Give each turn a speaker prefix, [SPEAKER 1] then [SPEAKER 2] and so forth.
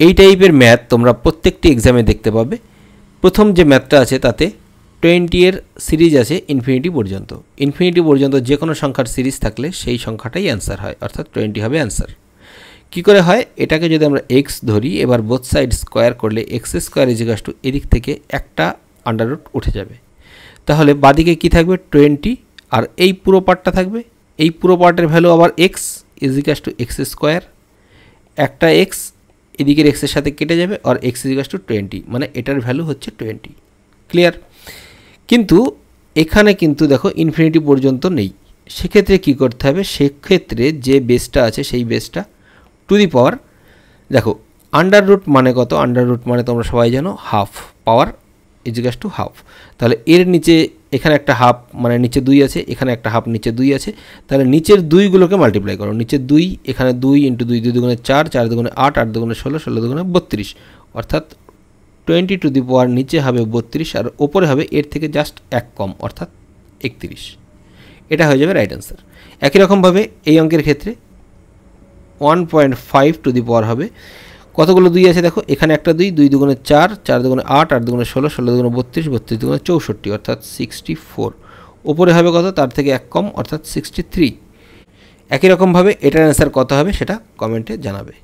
[SPEAKER 1] এই টাইপের ম্যাথ তোমরা প্রত্যেকটি এক্সামে দেখতে পাবে। প্রথম যে ম্যাথটা আছে তাতে 20 এর সিরিজ আছে ইনফিনিটি পর্যন্ত। ইনফিনিটি পর্যন্ত যে কোনো সংখ্যার সিরিজ থাকলে সেই সংখ্যাটাই অ্যান্সার হয়, অর্থাৎ 20 হবে অ্যান্সার। কী করে হয়? এটাকে যদি আমরা এক্স ধরি, এবার বোথ সাইড স্কোয়ার করলে এক্স স্কোয়ার ইজিকাস টু এদিক থেকে একটা আন্ডার রুট উঠে যাবে, তাহলে বাদিকে কি থাকবে 20, আর এই পুরো পার্টটা থাকবে। এই পুরো পার্টের ভ্যালু আবার এক্স ইজিকাস টু এক্স স্কোয়ার, একটা এক্স এদিকের এক্সের সাথে কেটে যাবে, আর এক্স ইজিকাস টু 20, মানে এটার ভ্যালু হচ্ছে 20। ক্লিয়ার? কিন্তু এখানে কিন্তু দেখো ইনফিনিটি পর্যন্ত নেই, সেক্ষেত্রে কি করতে হবে? সেক্ষেত্রে যে বেসটা আছে সেই বেসটা টু দি পাওয়ার, দেখো আন্ডার রুট মানে কত? আন্ডার রুট মানে তোমরা সবাই জানো হাফ, পাওয়ার ইজিকাস টু হাফ। তাহলে এর নিচে এখানে একটা হাফ মানে নিচে 2 আছে, এখানে একটা হাফ নিচে 2 আছে, তাহলে নিচের 2গুলোকে মাল্টিপ্লাই করো। নিচে 2, এখানে 2 ইন্টু 2, 2 দুগুণে 4, 4 দুগুণে 8, 8 দুগুণে 16, 16 দুগুণে 32, অর্থাৎ 20 টু দি পাওয়ার নিচে হবে 32 আর ওপরে হবে এর থেকে জাস্ট 1 কম, অর্থাৎ 31। এটা হয়ে যাবে রাইট অ্যান্সার। একই রকমভাবে এই অঙ্কের ক্ষেত্রে 1.5 টু দি পাওয়ার হবে, কতগুলো 2 আছে দেখো, এখানে একটা 2, 2 দুগুণে 4, 4 দুগুণে 8, 8 দুগুণে 16, 16 দুগুণে 32, 32 দুগুণে 64, অর্থাৎ 64। ওপরে হবে কত? তার থেকে 1 কম, অর্থাৎ 63। একই রকমভাবে এটার অ্যান্সার কত হবে সেটা কমেন্টে জানাবে।